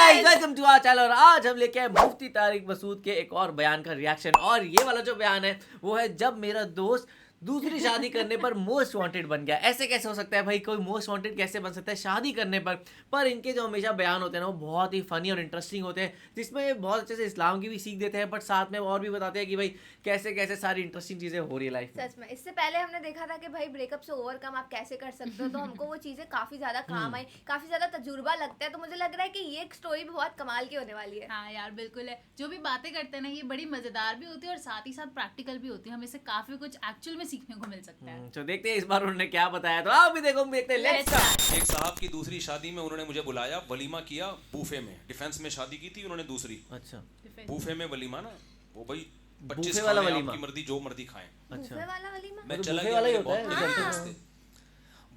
Guys welcome to our channel और आज हम लेके आए मुफ्ती तारिक मसूद के एक और बयान का रिएक्शन। और ये वाला जो बयान है वो है जब मेरा दोस्त दूसरी शादी करने पर मोस्ट वांटेड बन गया। ऐसे कैसे हो सकता है भाई, कोई मोस्ट वांटेड कैसे बन सकता है शादी करने पर इनके जो हमेशा बयान होते हैं ना वो बहुत ही फनी और इंटरेस्टिंग होते हैं, जिसमें बहुत अच्छे से इस्लाम की भी सीख देते हैं, बट साथ में और भी बताते हैं कि भाई कैसे कैसे सारी इंटरेस्टिंग चीजें हो रही है लाइफ में। सच में इससे पहले हमने देखा था कि भाई ब्रेकअप से ओवरकम आप कैसे कर सकते हो, तो हमको वो चीजें काफी ज्यादा काम आई, काफी ज्यादा तजुर्बा लगता है। तो मुझे लग रहा है कि ये एक स्टोरी भी बहुत कमाल की होने वाली है। हाँ यार बिल्कुल है, जो भी बातें करते हैं ना ये बड़ी मजेदार भी होती है और साथ ही साथ प्रैक्टिकल भी होती है, हमें इससे काफी कुछ एक्चुअल में सीखने को मिल सकता है। तो देखते हैं इस बार उन्होंने क्या बताया, तो आप भी देखो, हम देखते हैं। Let's start. एक साहब की दूसरी शादी में उन्होंने मुझे बुलाया, वलीमा किया बूफे में। डिफेंस में शादी की थी उन्होंने दूसरी, अच्छा बूफे में वलीमा ना, वो भाई 25 बूफे वाला खाने वलीमा। आपकी मर्जी जो मर्जी खाएं। अच्छा बूफे वाला वलीमा? मैं तो चला बूफे गया, वाला ही मेरे होता है, बहुत करीबी हाँ। दोस्त थे।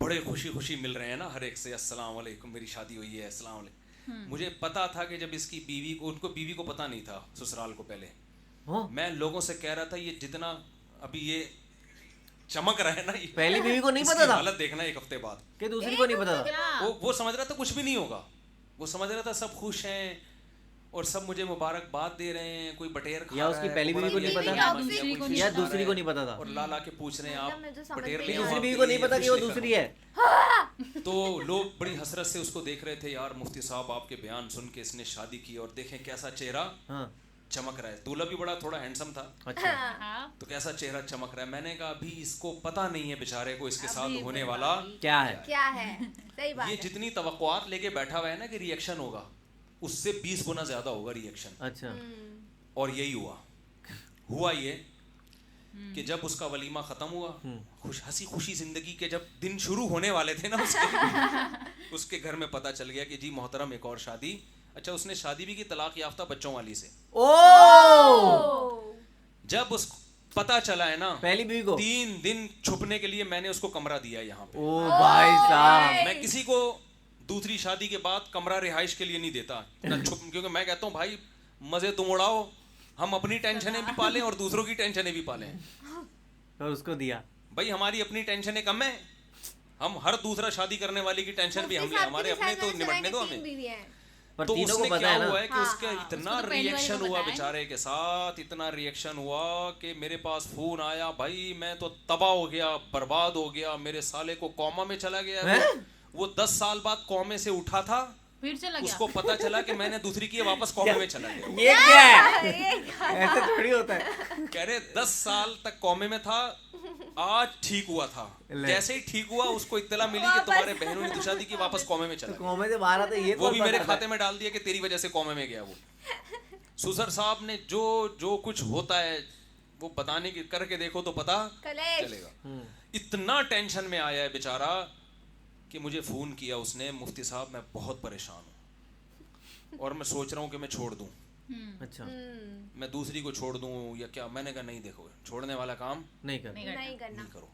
बड़े खुशी खुशी मिल रहे हैं ना हर एक से, अस्सलाम वालेकुम मेरी शादी हुई है, अस्सलाम वालेकुम। मुझे पता था कि जब इसकी बीवी को, उनको बीवी को पता नहीं था ससुराल को पहले, हाँ? मैं लोगों से कह रहा था ये जितना अभी ये चमक रहा है ना, ये पहली बीवी को नहीं इसकी पता था हालत देखना एक हफ्ते बाद। कि दूसरी को नहीं पता था। क्या? वो समझ रहा था कुछ भी नहीं होगा, वो समझ रहा था सब खुश हैं और सब मुझे मुबारकबाद दे रहे हैं, कोई बटेर खा या रहा उसकी है, पहली बीवी को नहीं पता, या दूसरी को नहीं या पता। दूसरी को नहीं पता था, और ला ला के पूछ रहे हैं मतलब आप मैं जो समझ बटेर रही ले हूँ। आओ, दूसरी आपके बीवी को लिए नहीं पता कि वो फिश लेकर दूसरी है। आओ। तो लोग बड़ी हसरत से उसको देख रहे थे, यार मुफ्ती साहब आपके बयान सुन के इसने शादी की और देखें कैसा चेहरा हाँ चमक रहा है। दूल्हा भी बड़ा थोड़ा हैंडसम था, अच्छा हाँ तो कैसा चेहरा चमक रहा है। मैंने कहा अभी इसको पता नहीं है बेचारे को इसके साथ अभी होने बता वाला रही। क्या है। क्या है? सही बात ये है। जितनी तवक्कुआत लेके बैठा हुआ है ना कि रिएक्शन होगा, उससे 20 गुना ज्यादा होगा रिएक्शन। अच्छा और यही हुआ ये कि जब उसका वलीमा खत्म हुआ, खुश हंसी खुशी जिंदगी के जब दिन शुरू होने वाले थे ना उसके घर में पता चल गया कि जी मोहतरम एक और शादी। अच्छा उसने शादी भी की तलाक याफ्ता बच्चों वाली से। ओ जब उस पता चला है ना, पहली बीवी को 3 दिन छुपने के लिए मैंने उसको कमरा दिया यहाँ पे। ओ भाई साहब, मैं किसी को दूसरी शादी के बाद कमरा रिहाइश के लिए नहीं देता ना छुप, क्योंकि मैं कहता हूँ भाई मजे तुम उड़ाओ, हम अपनी टेंशनें भी पालें और दूसरों की टेंशनें भी पालें। और उसको दिया। भाई हमारी अपनी टेंशनें कम है, हम हर दूसरा शादी करने वाली की टेंशन भी हम ले, हमारे अपने तो निपटने दो हमें। पर तो तीनों को उसने पता क्या है ना। हुआ है कि हाँ, उसका हाँ, इतना उसको तो पहली वाली रिएक्शन को हुआ बताया। बेचारे के साथ, इतना रिएक्शन हुआ कि मेरे पास फोन आया, भाई मैं तो तबाह हो गया, बर्बाद हो गया, मेरे साले को कौमा में चला गया। हैं? वो 10 साल बाद कौमे से उठा था, फिर चला गया। उसको पता चला कि मैंने दूसरी की है, वापस कौमे में चला गया। ये क्या है, ऐसे थोड़ी होता है। कह रहे 10 साल तक कौमे में था, आज ठीक हुआ था। ले। जैसे ही ठीक हुआ उसको इत्तला मिली कि तुम्हारे बहनों ने शादी की, वापस कौमे में तो चला गया। कौमे से बाहर आते ये वो कौन भी मेरे पता खाते में डाल दिया कि तेरी वजह से कौमे में गया वो। सुसर साहब ने जो कुछ होता है वो बताने की करके देखो तो पता कलेश। चलेगा। इतना टेंशन में आया है बेचारा कि मुझे फोन किया उसने, मुफ्ती साहब मैं बहुत परेशान हूँ और मैं सोच रहा हूँ कि मैं छोड़ दूँ, अच्छा मैं दूसरी को छोड़ दूँ या क्या। मैंने कहा नहीं, देखो छोड़ने वाला काम नहीं कर। नहीं करना। नहीं करो।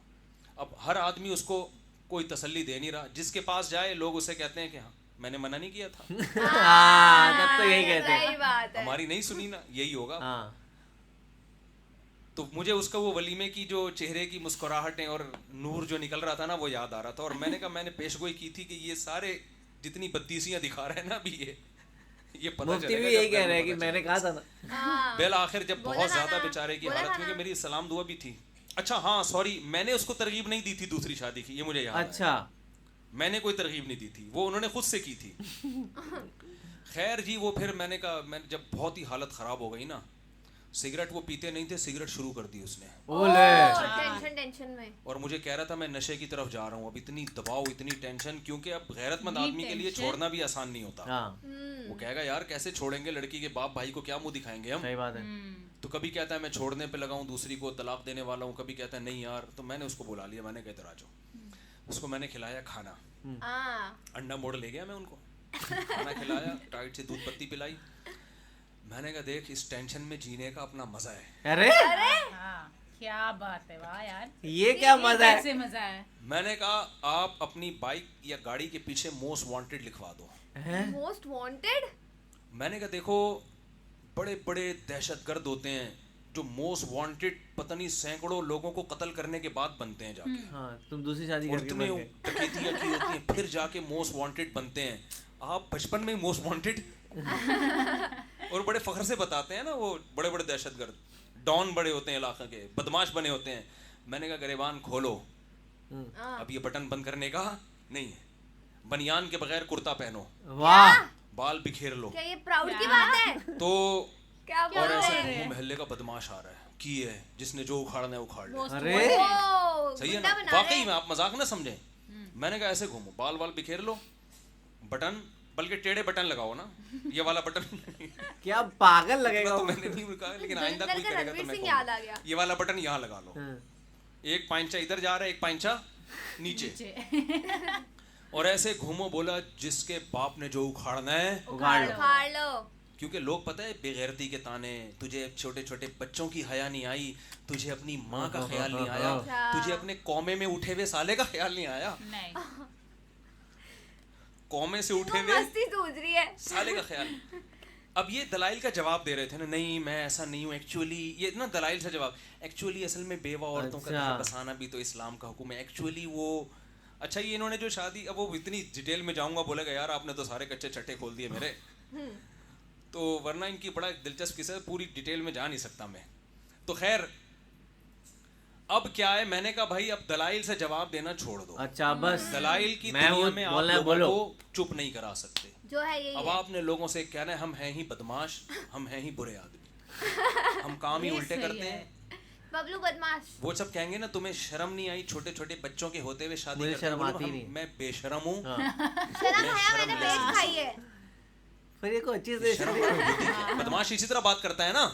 अब हर आदमी उसको कोई तसल्ली दे नहीं रहा, जिसके पास जाए लोग उसे कहते हैं कि हाँ मैंने मना नहीं किया था। हाँ तब तो यही कहते सही हैं। बात है। हमारी नहीं सुनी ना, यही होगा। हाँ तो मुझे उसका वो वलीमे की जो चेहरे की मुस्कुराहटें और नूर जो निकल रहा था ना वो याद आ रहा था। और मैंने कहा, मैंने पेशगोई की थी कि ये सारे जितनी बत्तीसियां दिखा रहे हैं ना अभी ये पता मुफ्ती चलेगा भी जब यही कह घर में रहे हैं कि पता मैंने चलेगा। कहा था ना। हाँ। बेल आखिर जब बोला बहुत था ज्यादा ना, बेचारे की बोला हालत, था क्योंकि ना। मेरी सलाम दुआ भी थी। अच्छा हाँ सॉरी, मैंने उसको तरगीब नहीं दी थी दूसरी शादी की, ये मुझे याद है। अच्छा मैंने कोई तरगीब नहीं दी थी, वो उन्होंने खुद से की थी। खैर जी, वो फिर मैंने कहा, मैं जब बहुत ही हालत खराब हो गई ना, सिगरेट वो पीते नहीं थे, सिगरेट शुरू कर दी उसने। ओले टेंशन में। और मुझे कह रहा था मैं नशे की तरफ जा रहा हूँ। अब इतनी दबाव, इतनी टेंशन, क्योंकि अब गैरतमंद इतनी आदमी के लिए टेंशन। छोड़ना भी आसान नहीं होता। हाँ वो कहेगा यार कैसे छोड़ेंगे, लड़की के बाप भाई को क्या मुंह दिखाएंगे हम। सही बात है। तो कभी कहता है मैं छोड़ने पे लगा हूँ, दूसरी को तलाक देने वाला हूँ, कभी कहता है नहीं यार। तो मैंने उसको बुला लिया, मैंने कहा इधर आ जाओ। उसको मैंने खिलाया खाना, अंडा मोड़ ले गया मैं उनको, खाना खिलाया, टाइट से दूध पत्ती पिलाई। मैंने कहा देख इस टेंशन में जीने का अपना मजा है। अरे हाँ, क्या बात है, वाह यार, ये क्या मजा है। कैसे मजा है। मैंने कहा आप अपनी बाइक या गाड़ी के पीछे मोस्ट वांटेड लिखवा दो। हैं? Most wanted? मैंने कहा देखो बड़े बड़े दहशतगर्द होते हैं जो मोस्ट वांटेड पता नहीं सैकड़ों लोगों को कत्ल करने के बाद बनते हैं जाके। हाँ तुम दूसरी शादी और करके इतने मर गए। डकैतियां की होती हैं फिर जाके मोस्ट वांटेड बनते हैं। आप बचपन में मोस्ट वांटेड। और बड़े फख्र से बताते हैं ना, वो बड़े बड़े दहशतगर्द डॉन बड़े होते हैं इलाके के, बदमाश बने होते हैं। मैंने कहा गिरेबान खोलो, अब ये बटन बंद करने का नहीं है, बनियान के बगैर कुर्ता पहनो, वाह बाल बिखेर लो। क्या ये प्राउड की बात है? तो क्या और बोल ऐसे रहे हैं? वो मोहल्ले का बदमाश आ रहा है की है, जिसने जो उखाड़ना है उखाड़ ले। अरे ओ, सही है गुंडा ना? बना रहे वाकई हैं। में आप मजाक ना समझे। मैंने कहा ऐसे घूमो, बाल बाल बिखेर लो, बटन, बल्कि टेढ़े बटन लगाओ ना, ये वाला बटन। क्या पागल लगेगा तो वो। मैंने नहीं कहा, लेकिन आइंदा धुरंधर कोई का करेगा तो रणवीर मैं सिंह कहूंगा, याद आ गया। ये वाला बटन यहाँ लगा लो, हाँ। एक पांचा इधर जा रहा है, एक पांचा नीचे। और ऐसे घूमो, बोला जिसके बाप ने जो उखाड़ना है उखाड़ लो। उखाड़ लो। क्योंकि लोग पता है बेगैरती के ताने, तुझे छोटे छोटे बच्चों की हया नहीं आई, तुझे अपनी माँ का ख्याल नहीं आया, अच्छा। तुझे अपने कौमे में उठे हुए साले का ख्याल नहीं आया, नहीं, कौमे से वो उठे हुए मस्ती सूझ रही है। साले का ख्याल। अब ये दलाइल का जवाब दे रहे थे ना, नहीं मैं ऐसा नहीं हूँ एक्चुअली, ये ना दलाइल से जवाब, एक्चुअली असल में बेवा औरतों का अच्छा। घर बसाना भी तो इस्लाम का हुक्म है एक्चुअली। वो अच्छा, ये इन्होंने जो शादी, अब वो इतनी डिटेल में जाऊंगा, बोलेगा यार आपने तो सारे कच्चे चट्टे खोल दिए मेरे, तो वरना इनकी बड़ा दिलचस्प किस्सा है, पूरी डिटेल में जा नहीं सकता मैं। तो खैर अब क्या है, मैंने कहा भाई अब दलाइल से जवाब देना छोड़ दो, अच्छा बस दलाइल की मैं दुनिया हूँ, में आप बोलना है, लोगों बोलो। को चुप नहीं करा सकते। जो है यही अब है। आपने लोगों से कहना है हम हैं ही बदमाश, हम हैं ही बुरे आदमी, हम काम ही ये उल्टे सही करते है। हैं। बबलू बदमाश। वो सब कहेंगे ना तुम्हें शर्म नहीं आई छोटे छोटे बच्चों के होते हुए शादी मुझे करते शर्म हो? आती हम- नहीं। मैं बेशरम हूँ, हाँ। शर्म आया, मैंने शर्म बेच नहीं। खाई है। फिर ये कोई अच्छी से शर्म नहीं होती क्या? बदमाश इसी तरह बात करता है ना।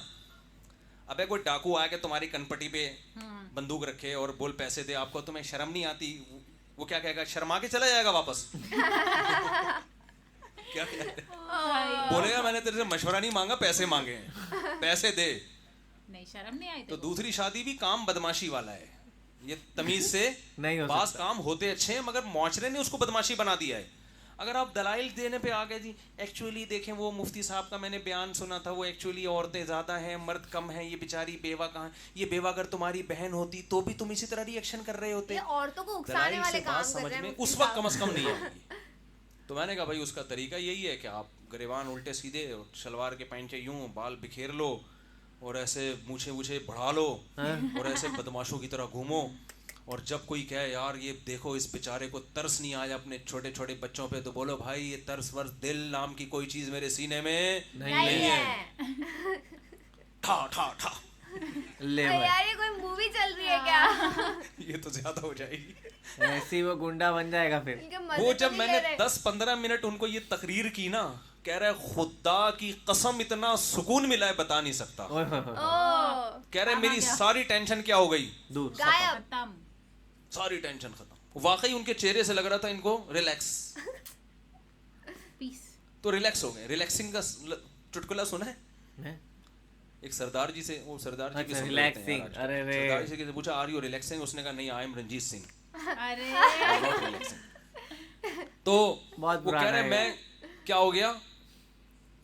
अबे कोई डाकू आके तुम्हारी कनपटी पे बंदूक रखे और बोल पैसे दे आपको, तुम्हें शर्म नहीं आती? वो क्या कहेगा, शर्मा के चला जाएगा वापस। क्या कहेगा? बोलेगा मैंने तेरे से मशवरा नहीं मांगा, पैसे मांगे हैं, पैसे दे। नहीं, शर्म नहीं आई तो तो दूसरी शादी भी काम बदमाशी वाला है, ये तमीज से नहीं हो पास सकता। काम होते अच्छे हैं, मगर मुआशरे ने उसको बदमाशी बना दिया है। अगर आप दलाइल देने पे आ गए जी, एक्चुअली देखें वो मुफ्ती साहब का मैंने बयान सुना था, वो एक्चुअली औरतें ज़्यादा हैं मर्द कम हैं, ये बेचारी बेवा कहाँ, ये बेवा अगर तुम्हारी बहन होती तो भी तुम इसी तरह रिएक्शन कर रहे होते। ये औरतों को उकसाने दलाइल वाले से काम बात कर समझ रहे हैं में मुफ्ती उस वक्त साहब। कम से कम नहीं आएगी। तो मैंने कहा भाई उसका तरीका यही है कि आप गिरेबान उल्टे सीधे, शलवार के पैंचे यूं, बाल बिखेर लो और ऐसे मूछे वूछे बढ़ा लो और ऐसे बदमाशों की तरह घूमो। और जब कोई कहे यार ये देखो इस बेचारे को तरस नहीं आया अपने छोटे छोटे बच्चों पे, तो बोलो भाई ये तरस वर्स दिल नाम की कोई चीज मेरे सीने में नहीं है। ठा ठा ठा। ले अरे भाई, यार ये कोई मूवी चल रही है क्या? ये तो ज्यादा हो जाएगी। ऐसे ही वो गुंडा बन जाएगा फिर। इनके मजे वो तो जब नहीं मैंने ले रहे। 10-15 मिनट उनको ये तकरीर की ना, कह रहा है खुदा की कसम इतना सुकून मिला है बता नहीं सकता। ओए होए होए, ओ, कह रहे मेरी सारी टेंशन क्या हो गई, दूर। गायब। खत्म। सारी टेंशन खत्म। वाकई उनके चेहरे से लग रहा था इनको रिलैक्स, पीस। तो रिलैक्स हो गए। रिलैक्सिंग का चुटकुला सुना है? हैं? एक सरदार जी से, वो सरदार जी भी अच्छा, सुन रहे थे relaxing, यार आजकल। अरे रे। सरदार जी से किसी ने पूछा आर यू रिलैक्सिंग, उसने कहा नहीं आई एम रंजीत सिंह, अरे आई एम नॉट रिलैक्सिंग। तो बहुत वो कह पुराना रहे है। मैं क्या हो गया,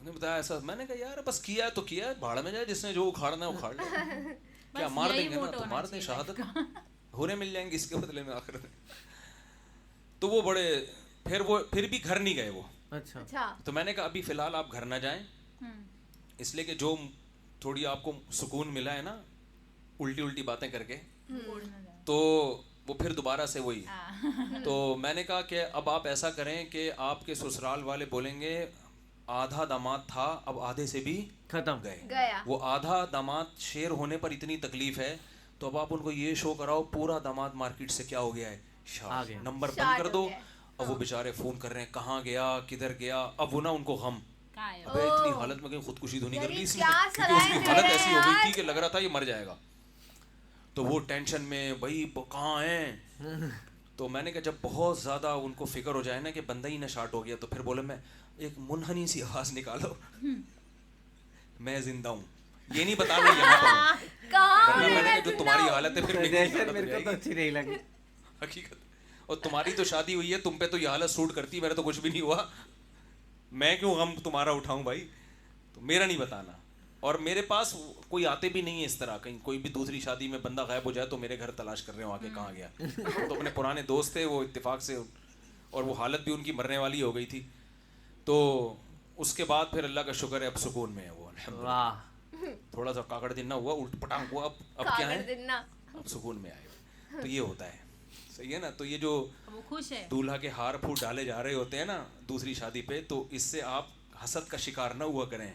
उन्हें बताया ऐसा। मैंने कहा यार बस किया है तो किया है, भाड़ में जाए, जिसने जो उखाड़ना है उखाड़ ले। क्या बस मार यही देंगे ना मोटो तो होना मार दें, चाहिए शहादत होने मिल जाएंगे इसके बदले में आखिर में। तो वो बड़े, फिर भी घर नहीं गए वो। अच्छा अच्छा। तो मैंने कहा अभी फिलहाल आप घर ना जाएं, इसलिए कि जो थोड़ी आपको सुकून मिला है ना उल्टी उल्टी बातें करके, तो वो फिर दोबारा से वही। तो मैंने कहा कि अब आप ऐसा करें कि आपके ससुराल वाले बोलेंगे आधा दामाद था अब आधे से भी खत्म। गया। वो आधा दामाद शेर होने पर इतनी तकलीफ है, तो अब आप उनको ये शो कराओ पूरा दामाद मार्केट से क्या हो गया है, आ शार्ट। गया। नंबर बंद शार्ट कर हो दो। गया है। अब वो बेचारे फोन कर रहे हैं कहाँ गया किधर गया। अब वो ना उनको गम, कहाँ है? अबे इतनी हालत में कहीं खुदकुशी तो नहीं कर यार ली ये इसने, क्या क्योंकि सलाह उसकी दे हालत रहे ऐसी हैं हो गई यार। थी कि लग रहा था ये मर जाएगा। तो वो टेंशन में भाई कहाँ हैं। तो मैंने कहा जब बहुत ज़्यादा उनको फिक्र हो जाए ना कि बंदा ही ना शार्ट हो गया, तो फिर बोले मैं एक मुनहनी सी आवाज़ निकालो, मैं जिंदा हूँ, ये नहीं बताना यहाँ पर हूँ। कहाँ वरना है मैंने कहा मैं जो जिंदा तुम्हारी हूँ? हालत है फिर मेरी सजेशन हालत हो मेरे को तो जाएगी। अच्छी नहीं लगी। हकीकत। और तुम्हारी तो शादी हुई है, तुम पे तो ये हालत सूट करती है, मेरा तो कुछ भी नहीं हुआ, मैं क्यों गम तुम्हारा उठाऊं भाई। तो मेरा नहीं बताना। और मेरे पास कोई आते भी नहीं है इस तरह, कहीं कोई भी दूसरी शादी में बंदा गायब हो जाए तो मेरे घर तलाश कर रहे हो आके कहाँ गया। तो अपने पुराने दोस्त थे वो इत्तेफाक से, और वो हालत भी उनकी मरने वाली हो गई थी। तो उसके बाद फिर अल्लाह का शुक्र है अब सुकून में है वो, अल्हम्दुलिल्लाह। वाह, थोड़ा सा काकड़ दिन ना हुआ, उल्ट पटांग हुआ, अब क्या कागड़ है, दिन ना अब सुकून में आए। तो ये होता है, सही है ना। तो ये जो वो खुश है। दूल्हा के हार फूट डाले जा रहे होते हैं ना दूसरी शादी पे, तो इससे आप हसद का शिकार ना हुआ करें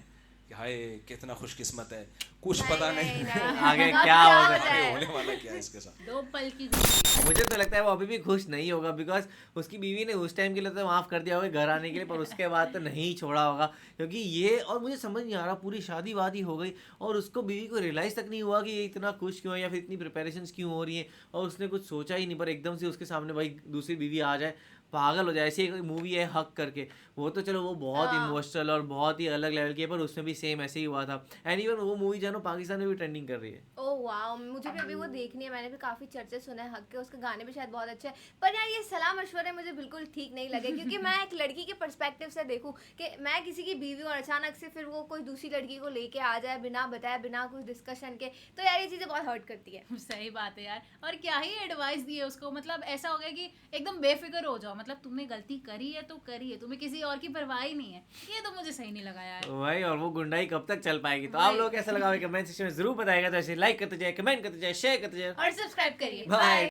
कि हाय कितना खुशकिस्मत है, कुछ पता नहीं आगे अब क्या होगा। हो जाए? आगे होने वाला क्या है इसके साथ। 2 पल की खुशी। मुझे तो लगता है वो अभी भी खुश नहीं होगा, बिकॉज उसकी बीवी ने उस टाइम के लिए तो माफ़ कर दिया होगा घर आने के लिए, पर उसके बाद तो नहीं छोड़ा होगा। क्योंकि ये, और मुझे समझ नहीं आ रहा, पूरी शादी वादी हो गई और उसको बीवी को रियलाइज़ तक नहीं हुआ कि ये इतना खुश क्यों है या फिर इतनी प्रिपरेशंस क्यों हो रही हैं, और उसने कुछ सोचा ही नहीं। पर एकदम से उसके सामने भाई दूसरी बीवी आ जाए, पागल हो जाए। ऐसी एक मूवी है हक करके, वो तो चलो वो बहुत हाँ। इमोशनल और बहुत ही अलग लेवल की है, पर उसमें भी सेम ऐसे ही हुआ था। एंड इवन वो मूवी जानो पाकिस्तान में भी ट्रेंडिंग कर रही है। ओह वाओ, मुझे भी अभी वो देखनी है। मैंने भी काफी चर्चे सुने हैं हक के, उसके गाने भी शायद बहुत अच्छे हैं। पर यार ये सलाह मशवरे मुझे बिल्कुल ठीक नहीं लगे, क्योंकि मैं एक लड़की के पर्सपेक्टिव से देखूं कि मैं किसी की बीवी और अचानक से फिर वो कोई दूसरी लड़की को लेके आ जाए बिना बताए, बिना कुछ डिस्कशन के, तो यार ये चीजें बहुत हर्ट करती है। सही बात है यार। और क्या ही एडवाइस दी है उसको, मतलब ऐसा हो गया कि एकदम बेफिक्र हो जाओ, मतलब तुमने गलती करी है तो करी है, तुम्हें किसी और की परवाह ही नहीं है। ये तो मुझे सही नहीं लगा यार। भाई, और वो गुंडाई कब तक चल पाएगी? तो आप लोग कैसा लगा कमेंट सेक्शन में जरूर बताएगा। तो ऐसे लाइक करते जाए, कमेंट करते जाए, शेयर करते जाए। और सब्सक्राइब करिए। बाय।